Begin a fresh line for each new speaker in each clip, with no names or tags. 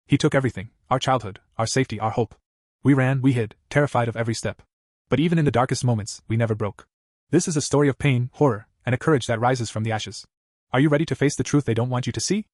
He took everything, our childhood, our safety, our hope. We ran, we hid, terrified of every step. But even in the darkest moments, we never broke. This is a story of pain, horror, and a courage that rises from the ashes. Are you ready to face the truth they don't want you to see?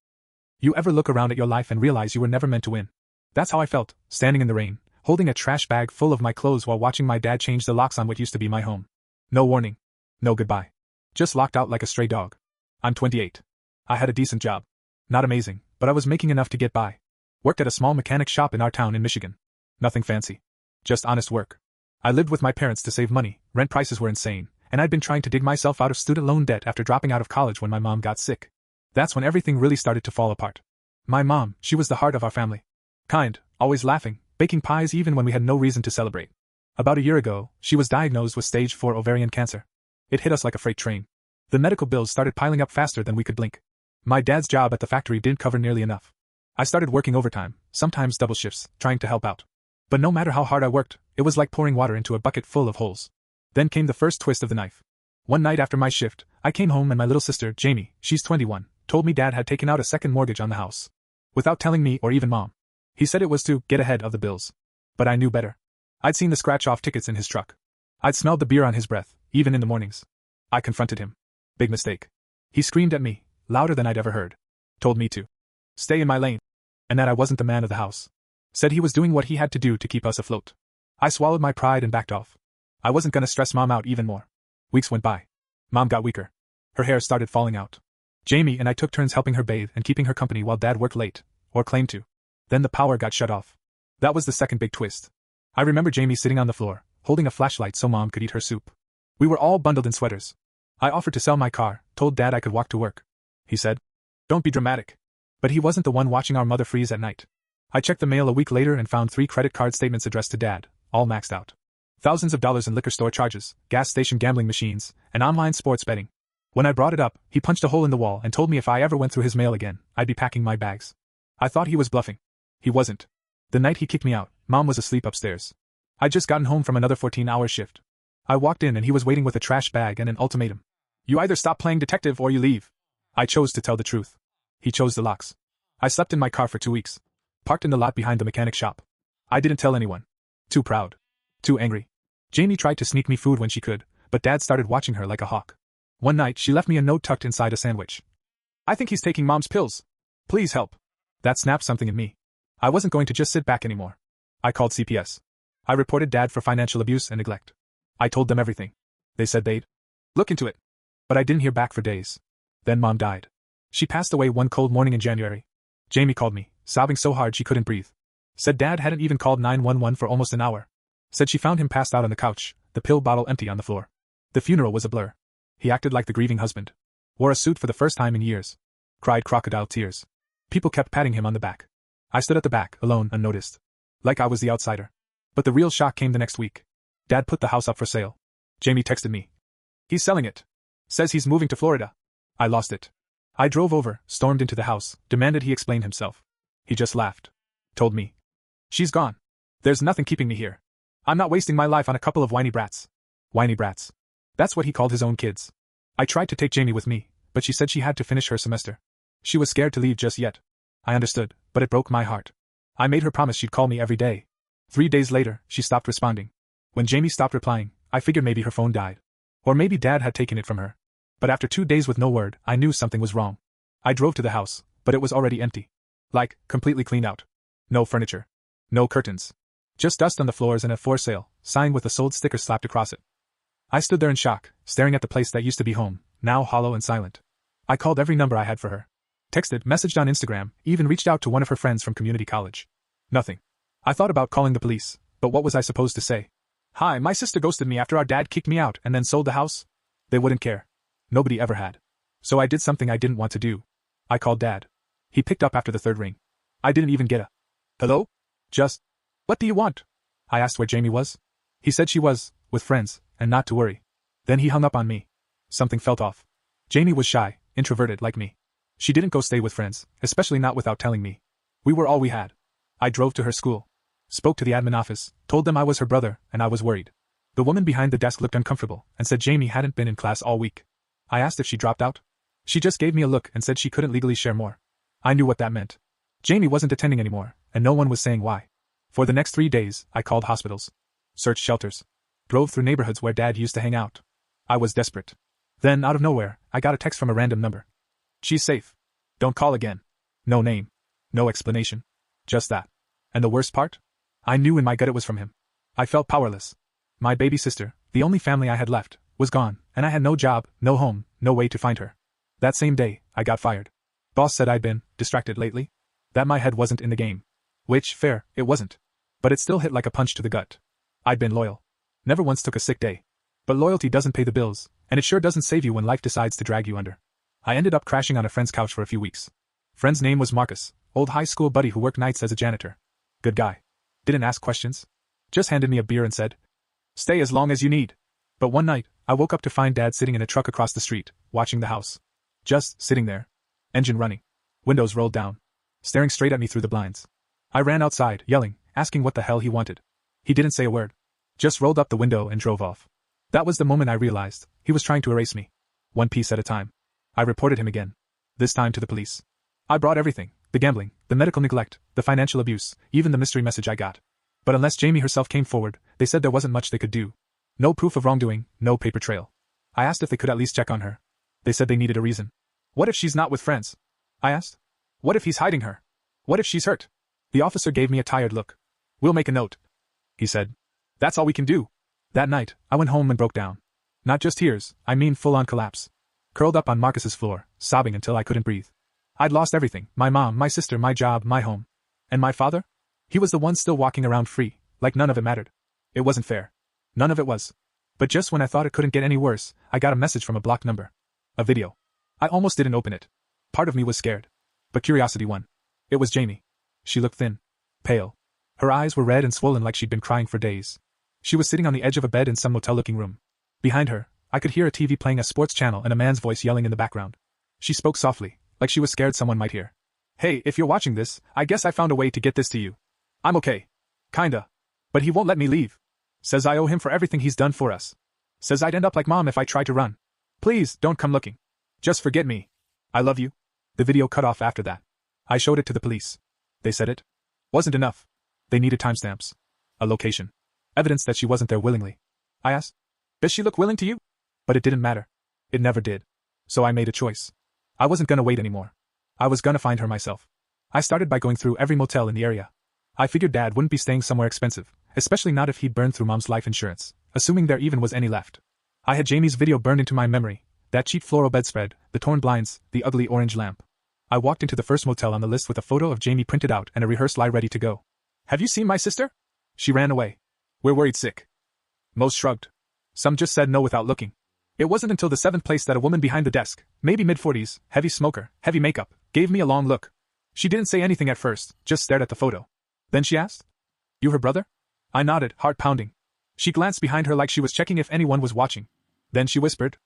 You ever look around at your life and realize you were never meant to win? That's how I felt, standing in the rain, holding a trash bag full of my clothes while watching my dad change the locks on what used to be my home. No warning. No goodbye. Just locked out like a stray dog. I'm 28. I had a decent job. Not amazing, but I was making enough to get by. Worked at a small mechanic shop in our town in Michigan. Nothing fancy. Just honest work. I lived with my parents to save money, rent prices were insane, and I'd been trying to dig myself out of student loan debt after dropping out of college when my mom got sick. That's when everything really started to fall apart. My mom, she was the heart of our family. Kind, always laughing, baking pies even when we had no reason to celebrate. About a year ago, she was diagnosed with stage 4 ovarian cancer. It hit us like a freight train. The medical bills started piling up faster than we could blink. My dad's job at the factory didn't cover nearly enough. I started working overtime, sometimes double shifts, trying to help out. But no matter how hard I worked, it was like pouring water into a bucket full of holes. Then came the first twist of the knife. One night after my shift, I came home and my little sister, Jamie, she's 21, told me Dad had taken out a second mortgage on the house. Without telling me or even Mom. He said it was to get ahead of the bills. But I knew better. I'd seen the scratch-off tickets in his truck. I'd smelled the beer on his breath, even in the mornings. I confronted him. Big mistake. He screamed at me, louder than I'd ever heard. Told me to stay in my lane. And that I wasn't the man of the house. Said he was doing what he had to do to keep us afloat. I swallowed my pride and backed off. I wasn't gonna stress Mom out even more. Weeks went by. Mom got weaker. Her hair started falling out. Jamie and I took turns helping her bathe and keeping her company while Dad worked late, or claimed to. Then the power got shut off. That was the second big twist. I remember Jamie sitting on the floor, holding a flashlight so Mom could eat her soup. We were all bundled in sweaters. I offered to sell my car, told Dad I could walk to work. He said, "Don't be dramatic." But he wasn't the one watching our mother freeze at night. I checked the mail a week later and found 3 credit card statements addressed to Dad, all maxed out. Thousands of dollars in liquor store charges, gas station gambling machines, and online sports betting. When I brought it up, he punched a hole in the wall and told me if I ever went through his mail again, I'd be packing my bags. I thought he was bluffing. He wasn't. The night he kicked me out, Mom was asleep upstairs. I'd just gotten home from another 14-hour shift. I walked in and he was waiting with a trash bag and an ultimatum. "You either stop playing detective or you leave." I chose to tell the truth. He chose the locks. I slept in my car for 2 weeks. Parked in the lot behind the mechanic shop. I didn't tell anyone. Too proud. Too angry. Jamie tried to sneak me food when she could, but Dad started watching her like a hawk. One night she left me a note tucked inside a sandwich. "I think he's taking Mom's pills. Please help." That snapped something in me. I wasn't going to just sit back anymore. I called CPS. I reported Dad for financial abuse and neglect. I told them everything. They said they'd look into it. But I didn't hear back for days. Then Mom died. She passed away one cold morning in January. Jamie called me, sobbing so hard she couldn't breathe. Said Dad hadn't even called 911 for almost an hour. Said she found him passed out on the couch, the pill bottle empty on the floor. The funeral was a blur. He acted like the grieving husband. Wore a suit for the first time in years. Cried crocodile tears. People kept patting him on the back. I stood at the back, alone, unnoticed. Like I was the outsider. But the real shock came the next week. Dad put the house up for sale. Jamie texted me. "He's selling it. Says he's moving to Florida." I lost it. I drove over, stormed into the house, demanded he explain himself. He just laughed. Told me. "She's gone. There's nothing keeping me here. I'm not wasting my life on a couple of whiny brats." Whiny brats. That's what he called his own kids. I tried to take Jamie with me, but she said she had to finish her semester. She was scared to leave just yet. I understood, but it broke my heart. I made her promise she'd call me every day. 3 days later, she stopped responding. When Jamie stopped replying, I figured maybe her phone died. Or maybe Dad had taken it from her. But after 2 days with no word, I knew something was wrong. I drove to the house, but it was already empty. Like, completely cleaned out. No furniture. No curtains. Just dust on the floors and a "for sale" sign with a sold sticker slapped across it. I stood there in shock, staring at the place that used to be home, now hollow and silent. I called every number I had for her. Texted, messaged on Instagram, even reached out to one of her friends from community college. Nothing. I thought about calling the police, but what was I supposed to say? "Hi, my sister ghosted me after our dad kicked me out and then sold the house?" They wouldn't care. Nobody ever had. So I did something I didn't want to do. I called Dad. He picked up after the 3rd ring. I didn't even get a "hello?" Just, "What do you want?" I asked where Jamie was. He said she was with friends, and not to worry. Then he hung up on me. Something felt off. Jamie was shy, introverted like me. She didn't go stay with friends, especially not without telling me. We were all we had. I drove to her school. Spoke to the admin office, told them I was her brother, and I was worried. The woman behind the desk looked uncomfortable, and said Jamie hadn't been in class all week. I asked if she dropped out. She just gave me a look and said she couldn't legally share more. I knew what that meant. Jamie wasn't attending anymore, and no one was saying why. For the next 3 days, I called hospitals, searched shelters, drove through neighborhoods where Dad used to hang out. I was desperate. Then, out of nowhere, I got a text from a random number. "She's safe. Don't call again." No name. No explanation. Just that. And the worst part? I knew in my gut it was from him. I felt powerless. My baby sister, the only family I had left, was gone, and I had no job, no home, no way to find her. That same day, I got fired. Boss said I'd been distracted lately. That my head wasn't in the game. Which, fair, it wasn't. But it still hit like a punch to the gut. I'd been loyal. Never once took a sick day. But loyalty doesn't pay the bills, and it sure doesn't save you when life decides to drag you under. I ended up crashing on a friend's couch for a few weeks. Friend's name was Marcus, old high school buddy who worked nights as a janitor. Good guy. Didn't ask questions. Just handed me a beer and said, "Stay as long as you need." But one night, I woke up to find Dad sitting in a truck across the street, watching the house. Just sitting there. Engine running. Windows rolled down. Staring straight at me through the blinds. I ran outside, yelling, asking what the hell he wanted. He didn't say a word. Just rolled up the window and drove off. That was the moment I realized he was trying to erase me. One piece at a time. I reported him again. This time to the police. I brought everything, the gambling, the medical neglect, the financial abuse, even the mystery message I got. But unless Jamie herself came forward, they said there wasn't much they could do. No proof of wrongdoing, no paper trail. I asked if they could at least check on her. They said they needed a reason. What if she's not with friends? I asked. What if he's hiding her? What if she's hurt? The officer gave me a tired look. "We'll make a note," he said. "That's all we can do." That night, I went home and broke down. Not just tears, I mean full-on collapse. Curled up on Marcus's floor, sobbing until I couldn't breathe. I'd lost everything, my mom, my sister, my job, my home. And my father? He was the one still walking around free, like none of it mattered. It wasn't fair. None of it was. But just when I thought it couldn't get any worse, I got a message from a blocked number. A video. I almost didn't open it. Part of me was scared. But curiosity won. It was Jamie. She looked thin. Pale. Her eyes were red and swollen like she'd been crying for days. She was sitting on the edge of a bed in some motel-looking room. Behind her, I could hear a TV playing a sports channel and a man's voice yelling in the background. She spoke softly, like she was scared someone might hear. "Hey, if you're watching this, I guess I found a way to get this to you. I'm okay. Kinda. But he won't let me leave. Says I owe him for everything he's done for us. Says I'd end up like Mom if I tried to run. Please, don't come looking. Just forget me. I love you." The video cut off after that. I showed it to the police. They said it wasn't enough. They needed timestamps. A location. Evidence that she wasn't there willingly. I asked, "Does she look willing to you?" But it didn't matter. It never did. So I made a choice. I wasn't gonna wait anymore. I was gonna find her myself. I started by going through every motel in the area. I figured Dad wouldn't be staying somewhere expensive, especially not if he'd burned through Mom's life insurance, assuming there even was any left. I had Jamie's video burned into my memory, that cheap floral bedspread, the torn blinds, the ugly orange lamp. I walked into the first motel on the list with a photo of Jamie printed out and a rehearsed lie ready to go. "Have you seen my sister?" She ran away. "We're worried sick." Most shrugged. Some just said no without looking. It wasn't until the 7th place that a woman behind the desk, maybe mid-40s, heavy smoker, heavy makeup, gave me a long look. She didn't say anything at first, just stared at the photo. Then she asked, "You her brother?" I nodded, heart pounding. She glanced behind her like she was checking if anyone was watching. Then she whispered,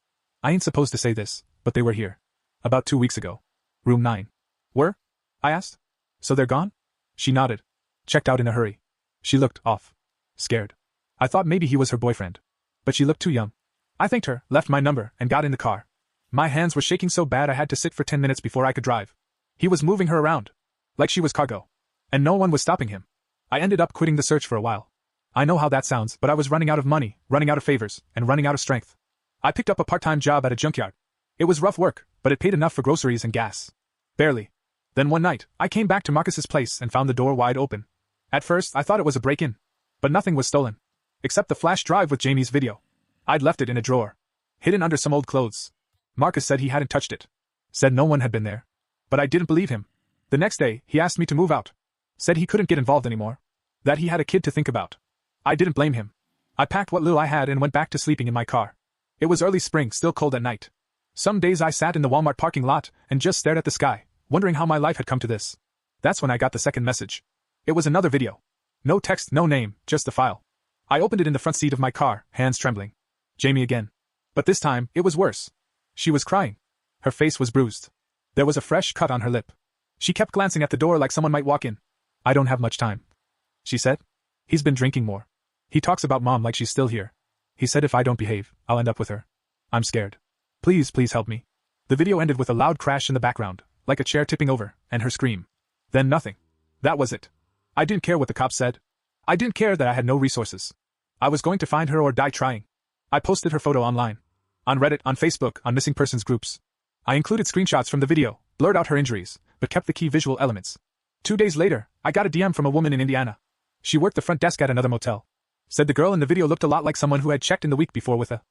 "I ain't supposed to say this, but they were here. About 2 weeks ago. Room 9. Were?" I asked. "So they're gone?" She nodded. "Checked out in a hurry." She looked off. Scared. I thought maybe he was her boyfriend. But she looked too young. I thanked her, left my number, and got in the car. My hands were shaking so bad I had to sit for 10 minutes before I could drive. He was moving her around. Like she was cargo. And no one was stopping him. I ended up quitting the search for a while. I know how that sounds, but I was running out of money, running out of favors, and running out of strength. I picked up a part-time job at a junkyard. It was rough work, but it paid enough for groceries and gas. Barely. Then one night, I came back to Marcus's place and found the door wide open. At first, I thought it was a break-in. But nothing was stolen. Except the flash drive with Jamie's video. I'd left it in a drawer. Hidden under some old clothes. Marcus said he hadn't touched it. Said no one had been there. But I didn't believe him. The next day, he asked me to move out. Said he couldn't get involved anymore. That he had a kid to think about. I didn't blame him. I packed what little I had and went back to sleeping in my car. It was early spring, still cold at night. Some days I sat in the Walmart parking lot and just stared at the sky, wondering how my life had come to this. That's when I got the second message. It was another video. No text, no name, just a file. I opened it in the front seat of my car, hands trembling. Jamie again. But this time, it was worse. She was crying. Her face was bruised. There was a fresh cut on her lip. She kept glancing at the door like someone might walk in. "I don't have much time," she said. "He's been drinking more. He talks about Mom like she's still here. He said if I don't behave, I'll end up with her. I'm scared. Please, please help me." The video ended with a loud crash in the background, like a chair tipping over, and her scream. Then nothing. That was it. I didn't care what the cops said. I didn't care that I had no resources. I was going to find her or die trying. I posted her photo online. On Reddit, on Facebook, on missing persons groups. I included screenshots from the video, blurred out her injuries, but kept the key visual elements. 2 days later, I got a DM from a woman in Indiana. She worked the front desk at another motel. Said the girl in the video looked a lot like someone who had checked in the week before with a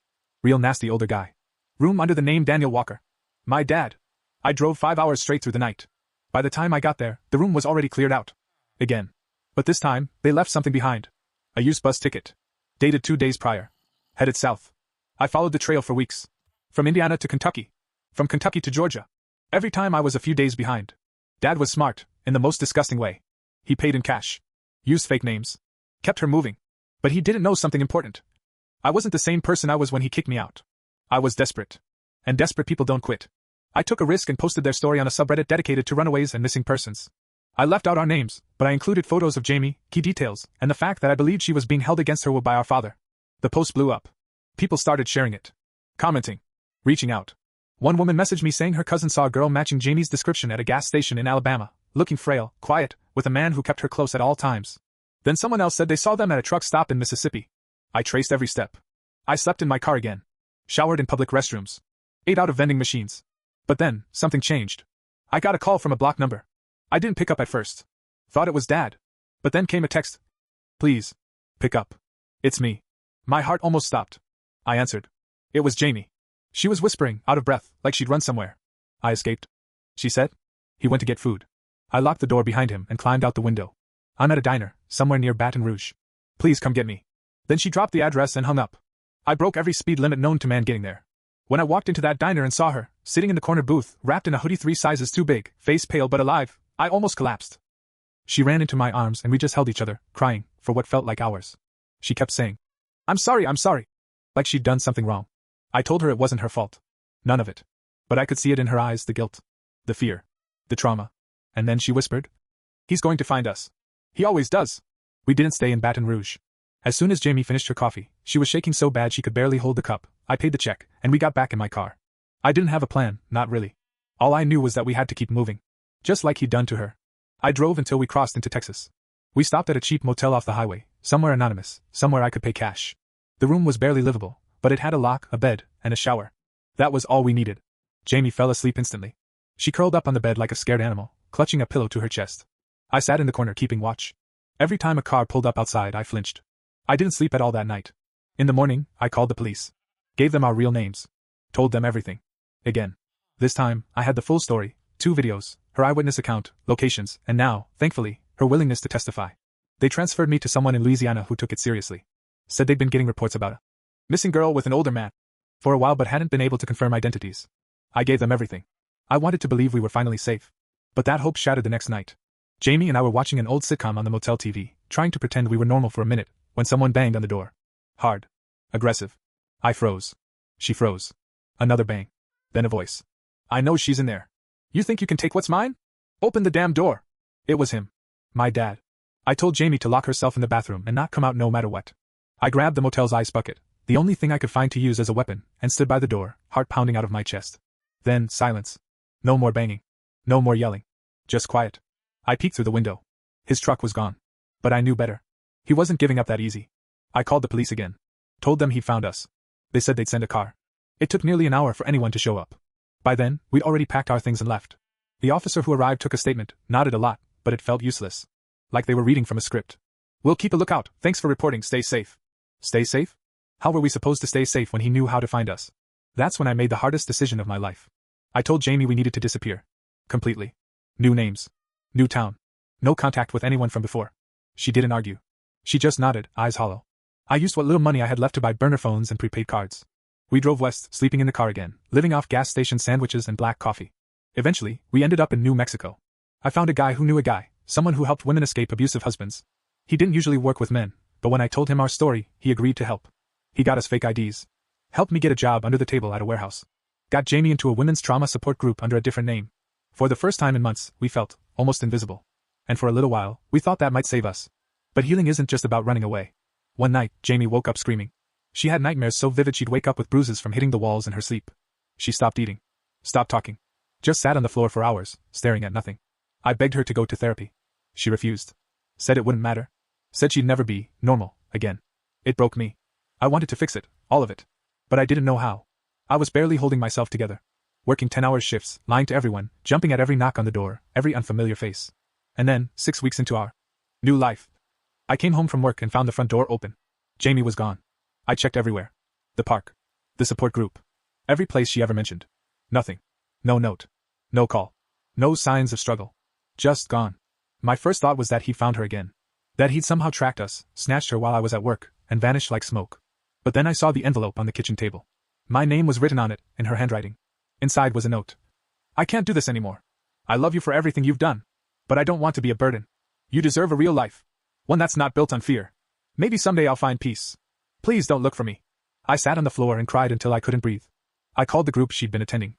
real nasty older guy. Room under the name Daniel Walker. My dad. I drove 5 hours straight through the night. By the time I got there, the room was already cleared out. Again. But this time, they left something behind. A used bus ticket. Dated 2 days prior. Headed south. I followed the trail for weeks. From Indiana to Kentucky. From Kentucky to Georgia. Every time I was a few days behind. Dad was smart, in the most disgusting way. He paid in cash. Used fake names. Kept her moving. But he didn't know something important. I wasn't the same person I was when he kicked me out. I was desperate. And desperate people don't quit. I took a risk and posted their story on a subreddit dedicated to runaways and missing persons. I left out our names, but I included photos of Jamie, key details, and the fact that I believed she was being held against her will by our father. The post blew up. People started sharing it. Commenting. Reaching out. One woman messaged me saying her cousin saw a girl matching Jamie's description at a gas station in Alabama, looking frail, quiet, with a man who kept her close at all times. Then someone else said they saw them at a truck stop in Mississippi. I traced every step. I slept in my car again. Showered in public restrooms. Ate out of vending machines. But then, something changed. I got a call from a blocked number. I didn't pick up at first. Thought it was Dad. But then came a text. Please. Pick up. It's me. My heart almost stopped. I answered. It was Jamie. She was whispering, out of breath, like she'd run somewhere. I escaped. She said. He went to get food. I locked the door behind him and climbed out the window. I'm at a diner, somewhere near Baton Rouge. Please come get me. Then she dropped the address and hung up. I broke every speed limit known to man getting there. When I walked into that diner and saw her, sitting in the corner booth, wrapped in a hoodie 3 sizes too big, face pale but alive, I almost collapsed. She ran into my arms and we just held each other, crying, for what felt like hours. She kept saying, I'm sorry. Like she'd done something wrong. I told her it wasn't her fault. None of it. But I could see it in her eyes, the guilt. The fear. The trauma. And then she whispered. He's going to find us. He always does. We didn't stay in Baton Rouge. As soon as Jamie finished her coffee, she was shaking so bad she could barely hold the cup. I paid the check, and we got back in my car. I didn't have a plan, not really. All I knew was that we had to keep moving. Just like he'd done to her. I drove until we crossed into Texas. We stopped at a cheap motel off the highway, somewhere anonymous, somewhere I could pay cash. The room was barely livable, but it had a lock, a bed, and a shower. That was all we needed. Jamie fell asleep instantly. She curled up on the bed like a scared animal, clutching a pillow to her chest. I sat in the corner keeping watch. Every time a car pulled up outside, I flinched. I didn't sleep at all that night. In the morning, I called the police. Gave them our real names. Told them everything. Again. This time, I had the full story, 2 videos, her eyewitness account, locations, and now, thankfully, her willingness to testify. They transferred me to someone in Louisiana who took it seriously. Said they'd been getting reports about a missing girl with an older man for a while but hadn't been able to confirm identities. I gave them everything. I wanted to believe we were finally safe. But that hope shattered the next night. Jamie and I were watching an old sitcom on the motel TV, trying to pretend we were normal for a minute, when someone banged on the door. Hard. Aggressive. I froze. She froze. Another bang. Then a voice. I know she's in there. You think you can take what's mine? Open the damn door. It was him. My dad. I told Jamie to lock herself in the bathroom and not come out no matter what. I grabbed the motel's ice bucket, the only thing I could find to use as a weapon, and stood by the door, heart pounding out of my chest. Then, silence. No more banging. No more yelling. Just quiet. I peeked through the window. His truck was gone. But I knew better. He wasn't giving up that easy. I called the police again. Told them he'd found us. They said they'd send a car. It took nearly an hour for anyone to show up. By then, we'd already packed our things and left. The officer who arrived took a statement, nodded a lot, but it felt useless. Like they were reading from a script. We'll keep a lookout, thanks for reporting, stay safe. Stay safe? How were we supposed to stay safe when he knew how to find us? That's when I made the hardest decision of my life. I told Jamie we needed to disappear. Completely. New names. New town. No contact with anyone from before. She didn't argue. She just nodded, eyes hollow. I used what little money I had left to buy burner phones and prepaid cards. We drove west, sleeping in the car again, living off gas station sandwiches and black coffee. Eventually, we ended up in New Mexico. I found a guy who knew a guy, someone who helped women escape abusive husbands. He didn't usually work with men, but when I told him our story, he agreed to help. He got us fake IDs. Helped me get a job under the table at a warehouse. Got Jamie into a women's trauma support group under a different name. For the first time in months, we felt almost invisible. And for a little while, we thought that might save us. But healing isn't just about running away. One night, Jamie woke up screaming. She had nightmares so vivid she'd wake up with bruises from hitting the walls in her sleep. She stopped eating. Stopped talking. Just sat on the floor for hours, staring at nothing. I begged her to go to therapy. She refused. Said it wouldn't matter. Said she'd never be normal again. It broke me. I wanted to fix it, all of it. But I didn't know how. I was barely holding myself together. Working 10-hour shifts, lying to everyone, jumping at every knock on the door, every unfamiliar face. And then, 6 weeks into our new life, I came home from work and found the front door open. Jamie was gone. I checked everywhere. The park. The support group. Every place she ever mentioned. Nothing. No note. No call. No signs of struggle. Just gone. My first thought was that he'd found her again. That he'd somehow tracked us, snatched her while I was at work, and vanished like smoke. But then I saw the envelope on the kitchen table. My name was written on it, in her handwriting. Inside was a note. I can't do this anymore. I love you for everything you've done. But I don't want to be a burden. You deserve a real life. One that's not built on fear. Maybe someday I'll find peace. Please don't look for me. I sat on the floor and cried until I couldn't breathe. I called the group she'd been attending.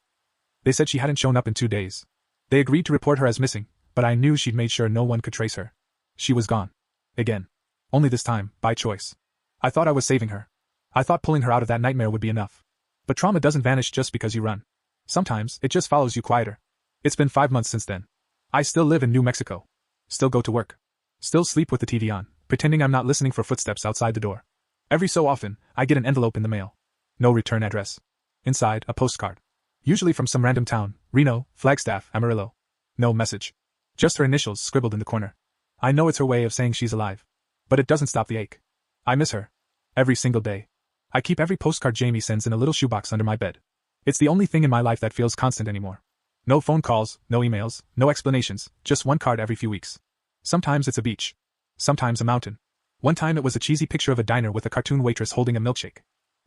They said she hadn't shown up in 2 days. They agreed to report her as missing, but I knew she'd made sure no one could trace her. She was gone. Again. Only this time, by choice. I thought I was saving her. I thought pulling her out of that nightmare would be enough. But trauma doesn't vanish just because you run. Sometimes, it just follows you quieter. It's been 5 months since then. I still live in New Mexico. Still go to work. Still sleep with the TV on, pretending I'm not listening for footsteps outside the door. Every so often, I get an envelope in the mail. No return address. Inside, a postcard. Usually from some random town, Reno, Flagstaff, Amarillo. No message. Just her initials scribbled in the corner. I know it's her way of saying she's alive. But it doesn't stop the ache. I miss her. Every single day. I keep every postcard Jamie sends in a little shoebox under my bed. It's the only thing in my life that feels constant anymore. No phone calls, no emails, no explanations, just one card every few weeks. Sometimes it's a beach. Sometimes a mountain. One time it was a cheesy picture of a diner with a cartoon waitress holding a milkshake.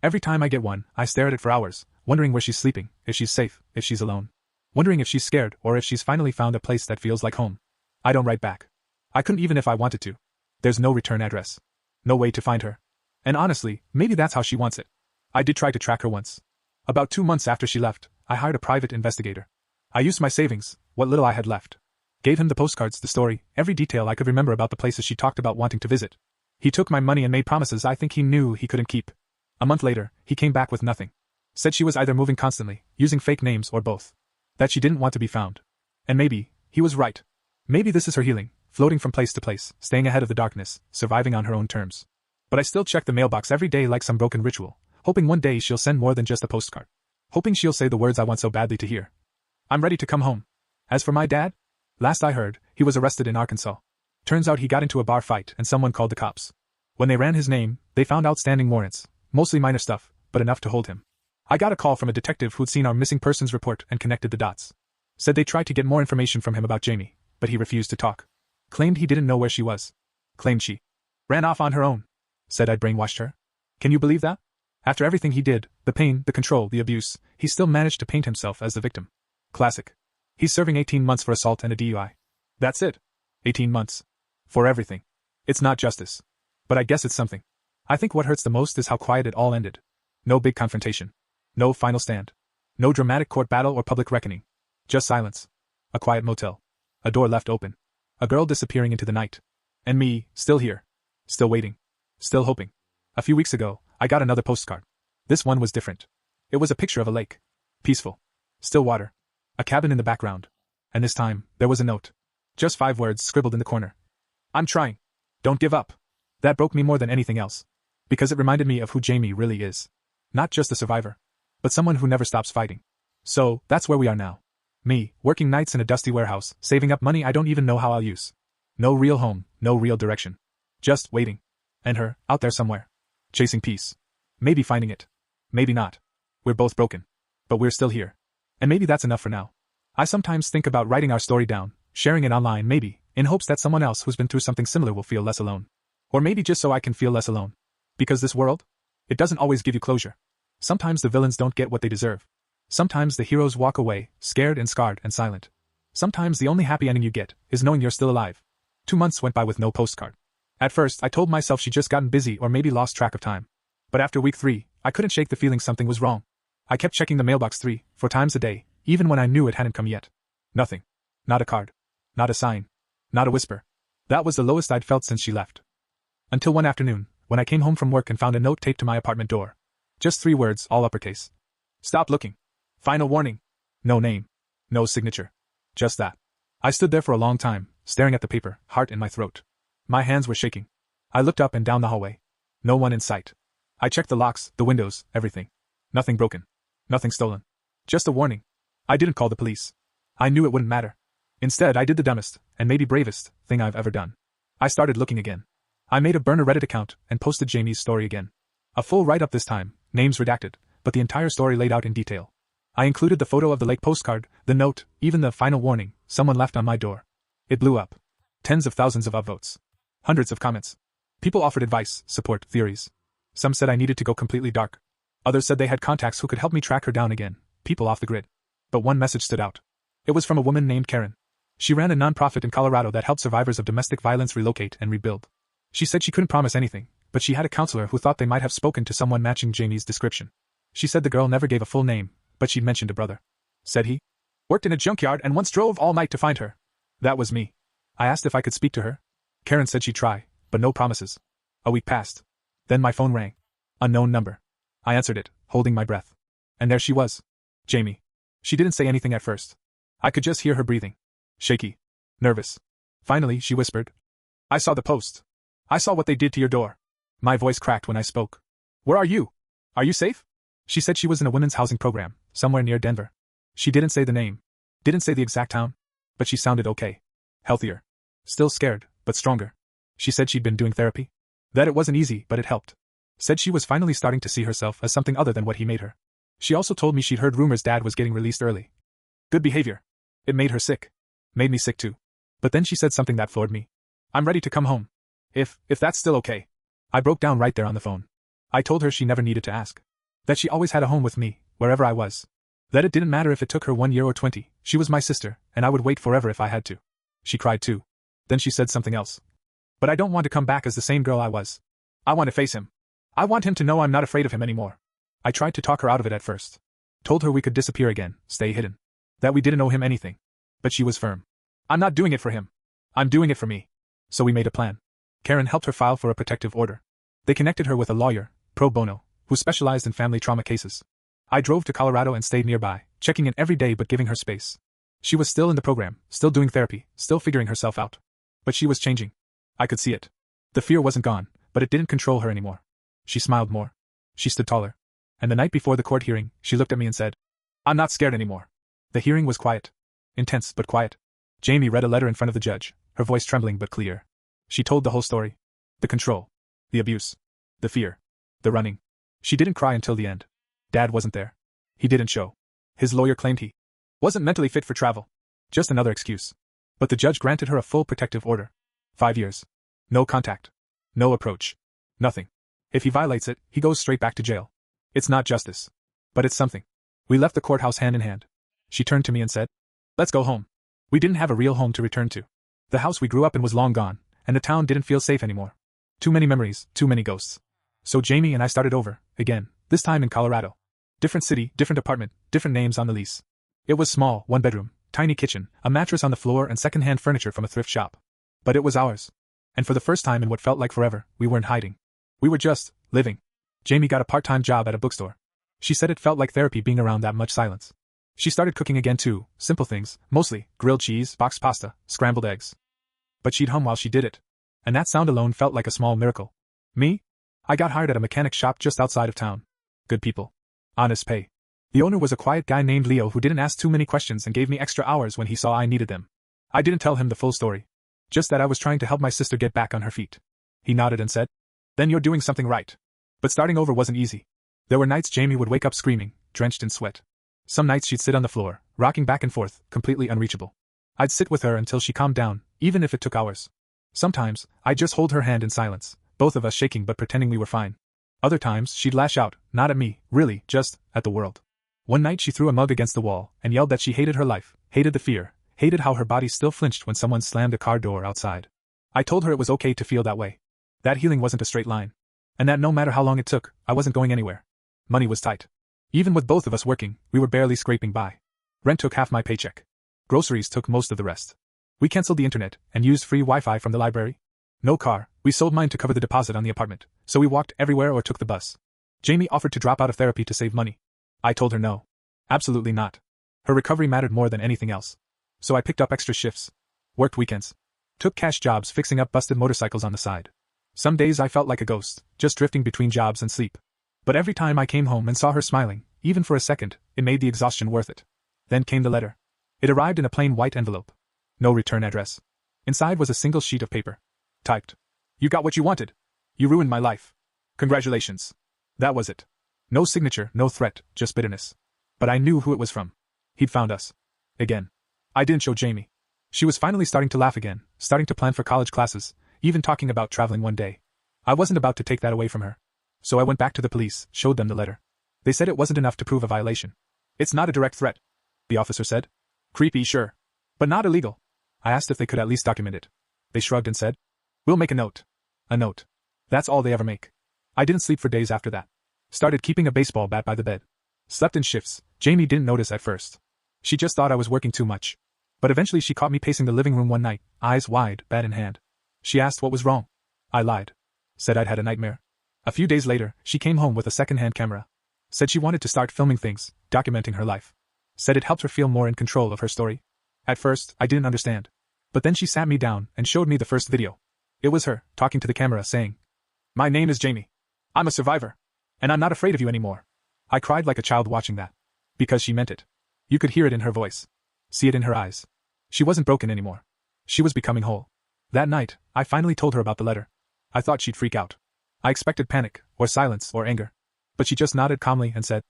Every time I get one, I stare at it for hours, wondering where she's sleeping, if she's safe, if she's alone. Wondering if she's scared or if she's finally found a place that feels like home. I don't write back. I couldn't even if I wanted to. There's no return address. No way to find her. And honestly, maybe that's how she wants it. I did try to track her once. About 2 months after she left, I hired a private investigator. I used my savings, what little I had left. Gave him the postcards, the story, every detail I could remember about the places she talked about wanting to visit. He took my money and made promises I think he knew he couldn't keep. A month later, he came back with nothing. Said she was either moving constantly, using fake names or both. That she didn't want to be found. And maybe, he was right. Maybe this is her healing, floating from place to place, staying ahead of the darkness, surviving on her own terms. But I still check the mailbox every day like some broken ritual, hoping one day she'll send more than just a postcard. Hoping she'll say the words I want so badly to hear. I'm ready to come home. As for my dad? Last I heard, he was arrested in Arkansas. Turns out he got into a bar fight and someone called the cops. When they ran his name, they found outstanding warrants, mostly minor stuff, but enough to hold him. I got a call from a detective who'd seen our missing persons report and connected the dots. Said they tried to get more information from him about Jamie, but he refused to talk. Claimed he didn't know where she was. Claimed she ran off on her own. Said I'd brainwashed her. Can you believe that? After everything he did, the pain, the control, the abuse, he still managed to paint himself as the victim. Classic. He's serving 18 months for assault and a DUI. That's it. 18 months. For everything. It's not justice. But I guess it's something. I think what hurts the most is how quiet it all ended. No big confrontation. No final stand. No dramatic court battle or public reckoning. Just silence. A quiet motel. A door left open. A girl disappearing into the night. And me, still here. Still waiting. Still hoping. A few weeks ago, I got another postcard. This one was different. It was a picture of a lake. Peaceful. Still water. A cabin in the background. And this time, there was a note. Just 5 words scribbled in the corner. I'm trying. Don't give up. That broke me more than anything else. Because it reminded me of who Jamie really is. Not just a survivor. But someone who never stops fighting. So, that's where we are now. Me, working nights in a dusty warehouse, saving up money I don't even know how I'll use. No real home, no real direction. Just waiting. And her, out there somewhere. Chasing peace. Maybe finding it. Maybe not. We're both broken. But we're still here. And maybe that's enough for now. I sometimes think about writing our story down, sharing it online maybe, in hopes that someone else who's been through something similar will feel less alone. Or maybe just so I can feel less alone. Because this world? It doesn't always give you closure. Sometimes the villains don't get what they deserve. Sometimes the heroes walk away, scared and scarred and silent. Sometimes the only happy ending you get is knowing you're still alive. 2 months went by with no postcard. At first, I told myself she'd just gotten busy or maybe lost track of time. But after week 3, I couldn't shake the feeling something was wrong. I kept checking the mailbox 3-4 times a day, even when I knew it hadn't come yet. Nothing. Not a card. Not a sign. Not a whisper. That was the lowest I'd felt since she left. Until one afternoon, when I came home from work and found a note taped to my apartment door. Just 3 words, all uppercase. Stop looking. Final warning. No name. No signature. Just that. I stood there for a long time, staring at the paper, heart in my throat. My hands were shaking. I looked up and down the hallway. No one in sight. I checked the locks, the windows, everything. Nothing broken. Nothing stolen. Just a warning. I didn't call the police. I knew it wouldn't matter. Instead, I did the dumbest, and maybe bravest, thing I've ever done. I started looking again. I made a burner Reddit account and posted Jamie's story again. A full write-up this time, names redacted, but the entire story laid out in detail. I included the photo of the lake postcard, the note, even the final warning someone left on my door. It blew up. Tens of thousands of upvotes. Hundreds of comments. People offered advice, support, theories. Some said I needed to go completely dark. Others said they had contacts who could help me track her down again, people off the grid. But one message stood out. It was from a woman named Karen. She ran a nonprofit in Colorado that helped survivors of domestic violence relocate and rebuild. She said she couldn't promise anything, but she had a counselor who thought they might have spoken to someone matching Jamie's description. She said the girl never gave a full name, but she'd mentioned a brother. Said he worked in a junkyard and once drove all night to find her. That was me. I asked if I could speak to her. Karen said she'd try, but no promises. A week passed. Then my phone rang. Unknown number. I answered it, holding my breath. And there she was. Jamie. She didn't say anything at first. I could just hear her breathing. Shaky. Nervous. Finally, she whispered. I saw the post. I saw what they did to your door. My voice cracked when I spoke. Where are you? Are you safe? She said she was in a women's housing program, somewhere near Denver. She didn't say the name. Didn't say the exact town. But she sounded okay. Healthier. Still scared, but stronger. She said she'd been doing therapy. That it wasn't easy, but it helped. Said she was finally starting to see herself as something other than what he made her. She also told me she'd heard rumors Dad was getting released early. Good behavior. It made her sick. Made me sick too. But then she said something that floored me. I'm ready to come home. If that's still okay. I broke down right there on the phone. I told her she never needed to ask. That she always had a home with me, wherever I was. That it didn't matter if it took her 1 year or 20, she was my sister, and I would wait forever if I had to. She cried too. Then she said something else. But I don't want to come back as the same girl I was. I want to face him. I want him to know I'm not afraid of him anymore. I tried to talk her out of it at first. Told her we could disappear again, stay hidden. That we didn't owe him anything. But she was firm. I'm not doing it for him. I'm doing it for me. So we made a plan. Karen helped her file for a protective order. They connected her with a lawyer, pro bono, who specialized in family trauma cases. I drove to Colorado and stayed nearby, checking in every day but giving her space. She was still in the program, still doing therapy, still figuring herself out. But she was changing. I could see it. The fear wasn't gone, but it didn't control her anymore. She smiled more. She stood taller. And the night before the court hearing, she looked at me and said, I'm not scared anymore. The hearing was quiet. Intense but quiet. Jamie read a letter in front of the judge, her voice trembling but clear. She told the whole story. The control. The abuse. The fear. The running. She didn't cry until the end. Dad wasn't there. He didn't show. His lawyer claimed he wasn't mentally fit for travel. Just another excuse. But the judge granted her a full protective order. 5 years. No contact. No approach. Nothing. If he violates it, he goes straight back to jail. It's not justice. But it's something. We left the courthouse hand in hand. She turned to me and said, Let's go home. We didn't have a real home to return to. The house we grew up in was long gone, and the town didn't feel safe anymore. Too many memories, too many ghosts. So Jamie and I started over, again, this time in Colorado. Different city, different apartment, different names on the lease. It was small, 1 bedroom, tiny kitchen, a mattress on the floor and second-hand furniture from a thrift shop. But it was ours. And for the first time in what felt like forever, we weren't hiding. We were just living. Jamie got a part-time job at a bookstore. She said it felt like therapy being around that much silence. She started cooking again too, simple things, mostly grilled cheese, boxed pasta, scrambled eggs. But she'd hum while she did it. And that sound alone felt like a small miracle. Me? I got hired at a mechanic shop just outside of town. Good people. Honest pay. The owner was a quiet guy named Leo who didn't ask too many questions and gave me extra hours when he saw I needed them. I didn't tell him the full story. Just that I was trying to help my sister get back on her feet. He nodded and said, Then you're doing something right. But starting over wasn't easy. There were nights Jamie would wake up screaming, drenched in sweat. Some nights she'd sit on the floor, rocking back and forth, completely unreachable. I'd sit with her until she calmed down, even if it took hours. Sometimes, I'd just hold her hand in silence, both of us shaking but pretending we were fine. Other times, she'd lash out, not at me, really, just at the world. One night she threw a mug against the wall and yelled that she hated her life, hated the fear, hated how her body still flinched when someone slammed a car door outside. I told her it was okay to feel that way. That healing wasn't a straight line. And that no matter how long it took, I wasn't going anywhere. Money was tight. Even with both of us working, we were barely scraping by. Rent took half my paycheck. Groceries took most of the rest. We canceled the internet and used free Wi-Fi from the library. No car, we sold mine to cover the deposit on the apartment, so we walked everywhere or took the bus. Jamie offered to drop out of therapy to save money. I told her no. Absolutely not. Her recovery mattered more than anything else. So I picked up extra shifts. Worked weekends. Took cash jobs fixing up busted motorcycles on the side. Some days I felt like a ghost, just drifting between jobs and sleep. But every time I came home and saw her smiling, even for a second, it made the exhaustion worth it. Then came the letter. It arrived in a plain white envelope. No return address. Inside was a single sheet of paper. Typed. You got what you wanted. You ruined my life. Congratulations. That was it. No signature, no threat, just bitterness. But I knew who it was from. He'd found us. Again. I didn't show Jamie. She was finally starting to laugh again, starting to plan for college classes, even talking about traveling one day. I wasn't about to take that away from her. So I went back to the police, showed them the letter. They said it wasn't enough to prove a violation. It's not a direct threat, the officer said. Creepy, sure. But not illegal. I asked if they could at least document it. They shrugged and said, we'll make a note. A note. That's all they ever make. I didn't sleep for days after that. Started keeping a baseball bat by the bed. Slept in shifts. Jamie didn't notice at first. She just thought I was working too much. But eventually she caught me pacing the living room one night, eyes wide, bat in hand. She asked what was wrong. I lied. Said I'd had a nightmare. A few days later, she came home with a second-hand camera. Said she wanted to start filming things, documenting her life. Said it helped her feel more in control of her story. At first, I didn't understand. But then she sat me down and showed me the first video. It was her, talking to the camera, saying, My name is Jamie. I'm a survivor. And I'm not afraid of you anymore. I cried like a child watching that. Because she meant it. You could hear it in her voice. See it in her eyes. She wasn't broken anymore. She was becoming whole. That night, I finally told her about the letter. I thought she'd freak out. I expected panic, or silence, or anger. But she just nodded calmly and said,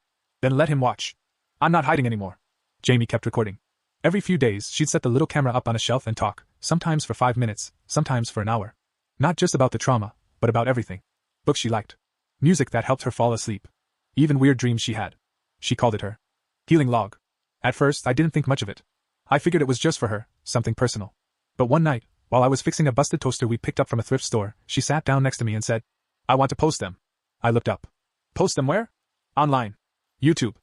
Then let him watch. I'm not hiding anymore. Jamie kept recording. Every few days, she'd set the little camera up on a shelf and talk, sometimes for 5 minutes, sometimes for an hour. Not just about the trauma, but about everything. Books she liked. Music that helped her fall asleep. Even weird dreams she had. She called it her healing log. At first, I didn't think much of it. I figured it was just for her, something personal. But one night, while I was fixing a busted toaster we picked up from a thrift store, she sat down next to me and said, I want to post them. I looked up. Post them where? Online. YouTube.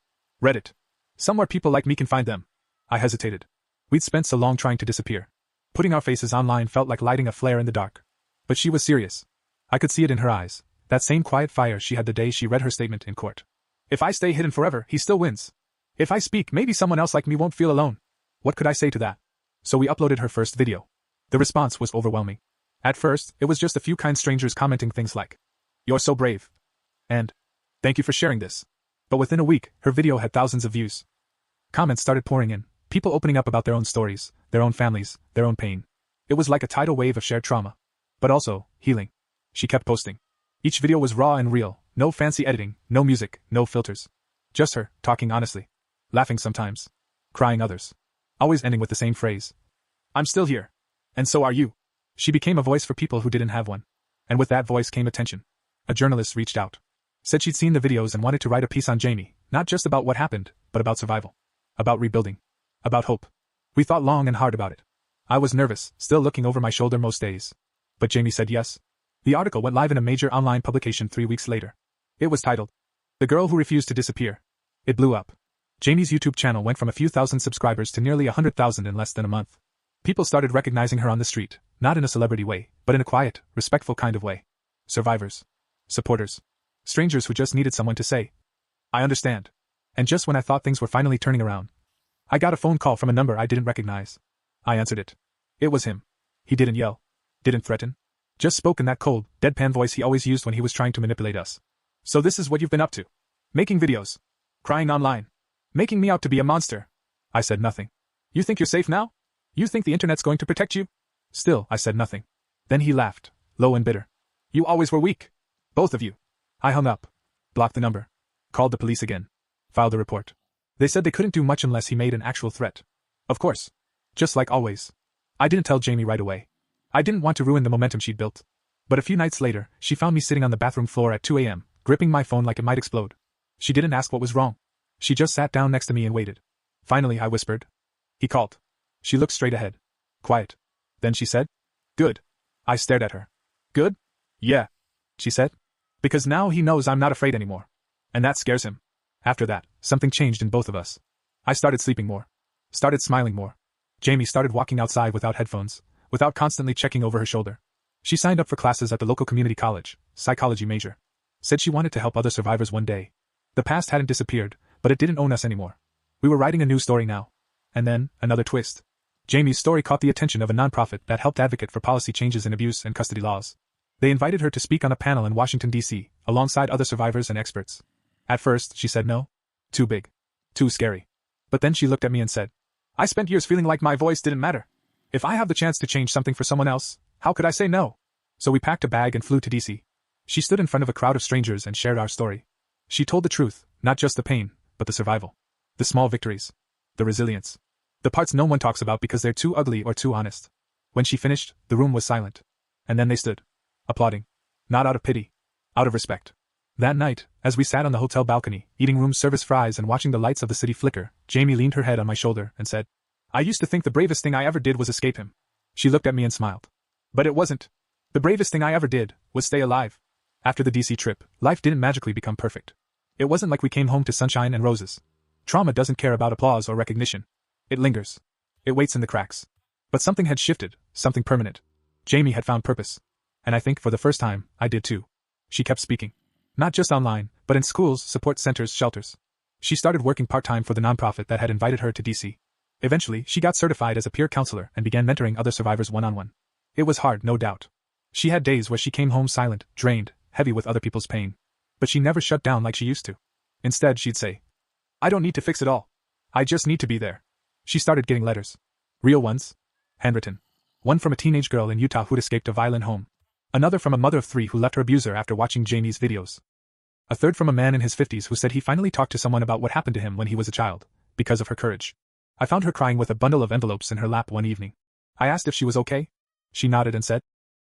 Reddit. Somewhere people like me can find them. I hesitated. We'd spent so long trying to disappear. Putting our faces online felt like lighting a flare in the dark. But she was serious. I could see it in her eyes, that same quiet fire she had the day she read her statement in court. If I stay hidden forever, he still wins. If I speak, maybe someone else like me won't feel alone. What could I say to that? So we uploaded her first video. The response was overwhelming. At first, it was just a few kind strangers commenting things like, You're so brave. And, Thank you for sharing this. But within a week, her video had thousands of views. Comments started pouring in, people opening up about their own stories, their own families, their own pain. It was like a tidal wave of shared trauma. But also, healing. She kept posting. Each video was raw and real, no fancy editing, no music, no filters. Just her, talking honestly. Laughing sometimes. Crying others. Always ending with the same phrase. I'm still here. And so are you. She became a voice for people who didn't have one. And with that voice came attention. A journalist reached out. Said she'd seen the videos and wanted to write a piece on Jamie, not just about what happened, but about survival. About rebuilding. About hope. We thought long and hard about it. I was nervous, still looking over my shoulder most days. But Jamie said yes. The article went live in a major online publication 3 weeks later. It was titled, The Girl Who Refused to Disappear. It blew up. Jamie's YouTube channel went from a few thousand subscribers to nearly 100,000 in less than a month. People started recognizing her on the street, not in a celebrity way, but in a quiet, respectful kind of way. Survivors. Supporters. Strangers who just needed someone to say, I understand. And just when I thought things were finally turning around, I got a phone call from a number I didn't recognize. I answered it. It was him. He didn't yell. Didn't threaten. Just spoke in that cold, deadpan voice he always used when he was trying to manipulate us. So this is what you've been up to. Making videos. Crying online. Making me out to be a monster. I said nothing. You think you're safe now? You think the internet's going to protect you? Still, I said nothing. Then he laughed, low and bitter. You always were weak. Both of you. I hung up. Blocked the number. Called the police again. Filed a report. They said they couldn't do much unless he made an actual threat. Of course. Just like always. I didn't tell Jamie right away. I didn't want to ruin the momentum she'd built. But a few nights later, she found me sitting on the bathroom floor at 2 a.m., gripping my phone like it might explode. She didn't ask what was wrong. She just sat down next to me and waited. Finally, I whispered. He called. She looked straight ahead. Quiet. Then she said, Good. I stared at her. Good? Yeah. She said. Because now he knows I'm not afraid anymore. And that scares him. After that, something changed in both of us. I started sleeping more. Started smiling more. Jamie started walking outside without headphones, without constantly checking over her shoulder. She signed up for classes at the local community college, psychology major. Said she wanted to help other survivors one day. The past hadn't disappeared, but it didn't own us anymore. We were writing a new story now. And then, another twist. Jamie's story caught the attention of a nonprofit that helped advocate for policy changes in abuse and custody laws. They invited her to speak on a panel in Washington, D.C., alongside other survivors and experts. At first, she said no. Too big. Too scary. But then she looked at me and said, I spent years feeling like my voice didn't matter. If I have the chance to change something for someone else, how could I say no? So we packed a bag and flew to D.C. She stood in front of a crowd of strangers and shared our story. She told the truth, not just the pain, but the survival. The small victories. The resilience. The parts no one talks about because they're too ugly or too honest. When she finished, the room was silent. And then they stood. Applauding. Not out of pity. Out of respect. That night, as we sat on the hotel balcony, eating room service fries and watching the lights of the city flicker, Jamie leaned her head on my shoulder and said, I used to think the bravest thing I ever did was escape him. She looked at me and smiled. But it wasn't. The bravest thing I ever did was stay alive. After the DC trip, life didn't magically become perfect. It wasn't like we came home to sunshine and roses. Trauma doesn't care about applause or recognition. It lingers. It waits in the cracks. But something had shifted, something permanent. Jamie had found purpose. And I think for the first time, I did too. She kept speaking. Not just online, but in schools, support centers, shelters. She started working part-time for the nonprofit that had invited her to DC. Eventually, she got certified as a peer counselor and began mentoring other survivors one-on-one. It was hard, no doubt. She had days where she came home silent, drained, heavy with other people's pain. But she never shut down like she used to. Instead, she'd say, I don't need to fix it all. I just need to be there. She started getting letters. Real ones. Handwritten. One from a teenage girl in Utah who'd escaped a violent home. Another from a mother of 3 who left her abuser after watching Jamie's videos. A third from a man in his 50s who said he finally talked to someone about what happened to him when he was a child, because of her courage. I found her crying with a bundle of envelopes in her lap one evening. I asked if she was okay. She nodded and said,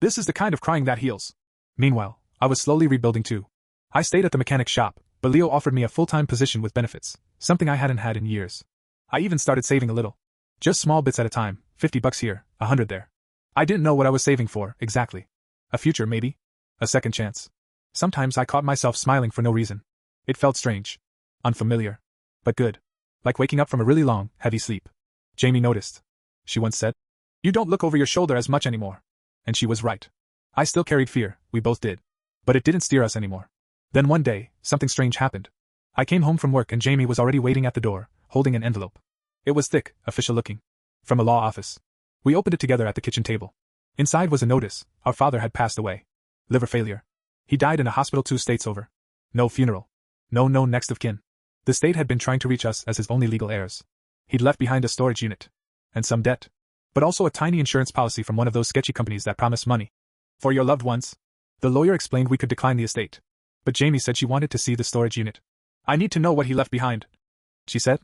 This is the kind of crying that heals. Meanwhile, I was slowly rebuilding too. I stayed at the mechanic's shop, but Leo offered me a full-time position with benefits, something I hadn't had in years. I even started saving a little. Just small bits at a time, $50 here, $100 there. I didn't know what I was saving for, exactly. A future maybe? A second chance. Sometimes I caught myself smiling for no reason. It felt strange. Unfamiliar. But good. Like waking up from a really long, heavy sleep. Jamie noticed. She once said, You don't look over your shoulder as much anymore. And she was right. I still carried fear, we both did. But it didn't steer us anymore. Then one day, something strange happened. I came home from work and Jamie was already waiting at the door, holding an envelope. It was thick, official looking. From a law office. We opened it together at the kitchen table. Inside was a notice: our father had passed away. Liver failure. He died in a hospital 2 states over. No funeral. No known next of kin. The state had been trying to reach us as his only legal heirs. He'd left behind a storage unit. And some debt. But also a tiny insurance policy from one of those sketchy companies that promise money. For your loved ones. The lawyer explained we could decline the estate. But Jamie said she wanted to see the storage unit. I need to know what he left behind, she said.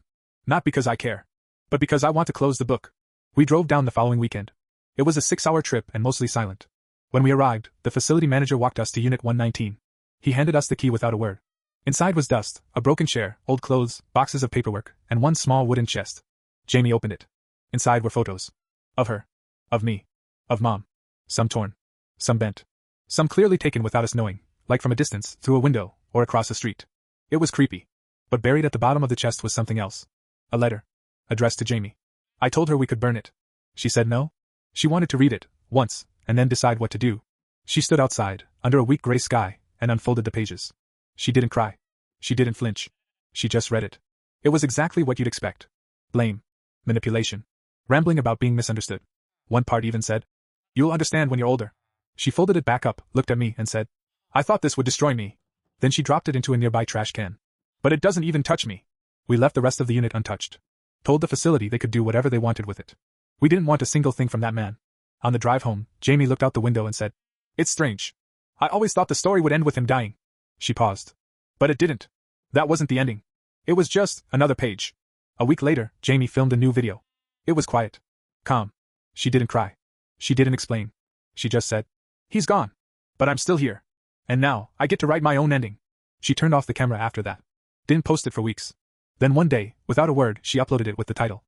Not because I care. But because I want to close the book. We drove down the following weekend. It was a 6-hour trip and mostly silent. When we arrived, the facility manager walked us to Unit 119. He handed us the key without a word. Inside was dust, a broken chair, old clothes, boxes of paperwork, and one small wooden chest. Jamie opened it. Inside were photos. Of her. Of me. Of Mom. Some torn. Some bent. Some clearly taken without us knowing, like from a distance, through a window, or across the street. It was creepy. But buried at the bottom of the chest was something else. A letter. Addressed to Jamie. I told her we could burn it. She said no. She wanted to read it, once, and then decide what to do. She stood outside, under a weak gray sky, and unfolded the pages. She didn't cry. She didn't flinch. She just read it. It was exactly what you'd expect. Blame. Manipulation. Rambling about being misunderstood. One part even said, You'll understand when you're older. She folded it back up, looked at me, and said, I thought this would destroy me. Then she dropped it into a nearby trash can. But it doesn't even touch me. We left the rest of the unit untouched. Told the facility they could do whatever they wanted with it. We didn't want a single thing from that man. On the drive home, Jamie looked out the window and said, It's strange. I always thought the story would end with him dying. She paused. But it didn't. That wasn't the ending. It was just another page. A week later, Jamie filmed a new video. It was quiet. Calm. She didn't cry. She didn't explain. She just said, He's gone. But I'm still here. And now, I get to write my own ending. She turned off the camera after that. Didn't post it for weeks. Then one day, without a word, she uploaded it with the title.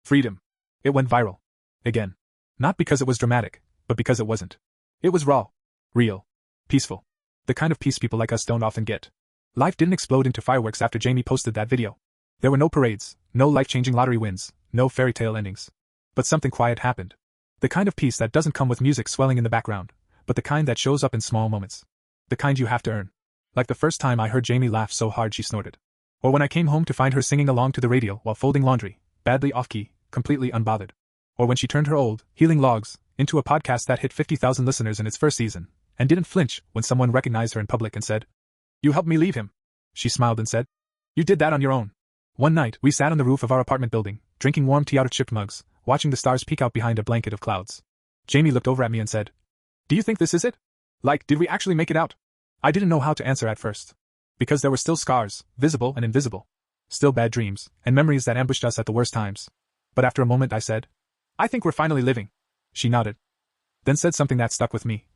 Freedom. It went viral. Again. Not because it was dramatic, but because it wasn't. It was raw. Real. Peaceful. The kind of peace people like us don't often get. Life didn't explode into fireworks after Jamie posted that video. There were no parades, no life-changing lottery wins, no fairy tale endings. But something quiet happened. The kind of peace that doesn't come with music swelling in the background, but the kind that shows up in small moments. The kind you have to earn. Like the first time I heard Jamie laugh so hard she snorted. Or when I came home to find her singing along to the radio while folding laundry, badly off-key, completely unbothered. Or when she turned her old, healing logs into a podcast that hit 50,000 listeners in its first season, and didn't flinch when someone recognized her in public and said, "You helped me leave him." She smiled and said, "You did that on your own." One night, we sat on the roof of our apartment building, drinking warm tea out of chipped mugs, watching the stars peek out behind a blanket of clouds. Jamie looked over at me and said, "Do you think this is it? Like, did we actually make it out?" I didn't know how to answer at first. Because there were still scars, visible and invisible. Still bad dreams, and memories that ambushed us at the worst times. But after a moment I said, "I think we're finally living." She nodded. Then said something that stuck with me.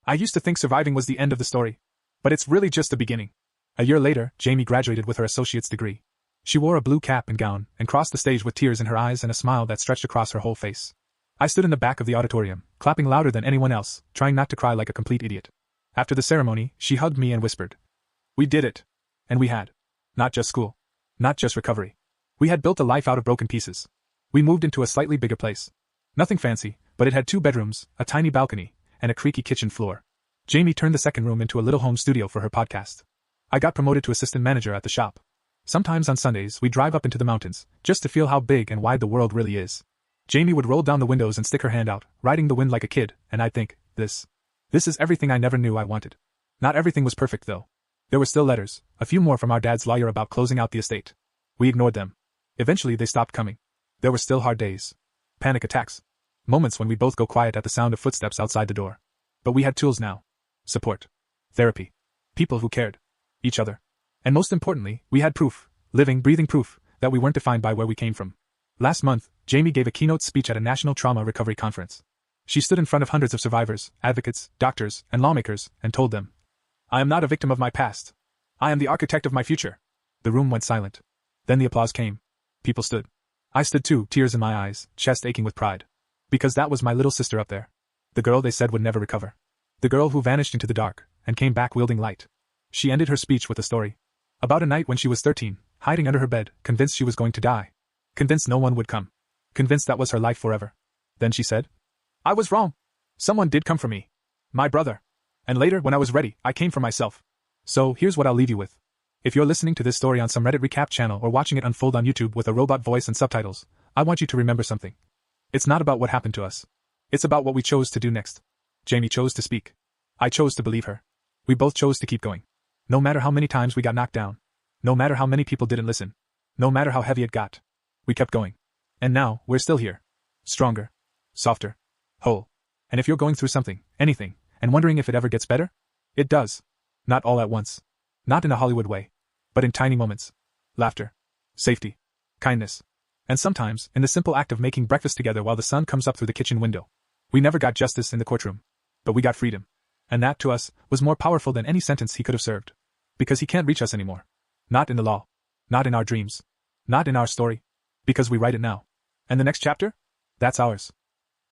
"I used to think surviving was the end of the story. But it's really just the beginning." A year later, Jamie graduated with her associate's degree. She wore a blue cap and gown, and crossed the stage with tears in her eyes and a smile that stretched across her whole face. I stood in the back of the auditorium, clapping louder than anyone else, trying not to cry like a complete idiot. After the ceremony, she hugged me and whispered, "We did it." And we had. Not just school. Not just recovery. We had built a life out of broken pieces. We moved into a slightly bigger place. Nothing fancy, but it had 2 bedrooms, a tiny balcony, and a creaky kitchen floor. Jamie turned the second room into a little home studio for her podcast. I got promoted to assistant manager at the shop. Sometimes on Sundays we'd drive up into the mountains, just to feel how big and wide the world really is. Jamie would roll down the windows and stick her hand out, riding the wind like a kid, and I'd think, this is everything I never knew I wanted. Not everything was perfect though. There were still letters, a few more from our dad's lawyer about closing out the estate. We ignored them. Eventually they stopped coming. There were still hard days. Panic attacks. Moments when we'd both go quiet at the sound of footsteps outside the door. But we had tools now. Support. Therapy. People who cared. Each other. And most importantly, we had proof, living, breathing proof, that we weren't defined by where we came from. Last month, Jamie gave a keynote speech at a national trauma recovery conference. She stood in front of hundreds of survivors, advocates, doctors, and lawmakers, and told them, "I am not a victim of my past. I am the architect of my future." The room went silent. Then the applause came. People stood. I stood too, tears in my eyes, chest aching with pride. Because that was my little sister up there. The girl they said would never recover. The girl who vanished into the dark, and came back wielding light. She ended her speech with a story. About a night when she was 13, hiding under her bed, convinced she was going to die. Convinced no one would come. Convinced that was her life forever. Then she said, "I was wrong. Someone did come for me. My brother. And later, when I was ready, I came for myself." So, here's what I'll leave you with. If you're listening to this story on some Reddit recap channel or watching it unfold on YouTube with a robot voice and subtitles, I want you to remember something. It's not about what happened to us. It's about what we chose to do next. Jamie chose to speak. I chose to believe her. We both chose to keep going. No matter how many times we got knocked down. No matter how many people didn't listen. No matter how heavy it got. We kept going. And now, we're still here. Stronger. Softer. Whole. And if you're going through something, anything, and wondering if it ever gets better, it does. Not all at once. Not in a Hollywood way. But in tiny moments. Laughter. Safety. Kindness. And sometimes, in the simple act of making breakfast together while the sun comes up through the kitchen window. We never got justice in the courtroom. But we got freedom. And that, to us, was more powerful than any sentence he could have served. Because he can't reach us anymore. Not in the law. Not in our dreams. Not in our story. Because we write it now. And the next chapter? That's ours.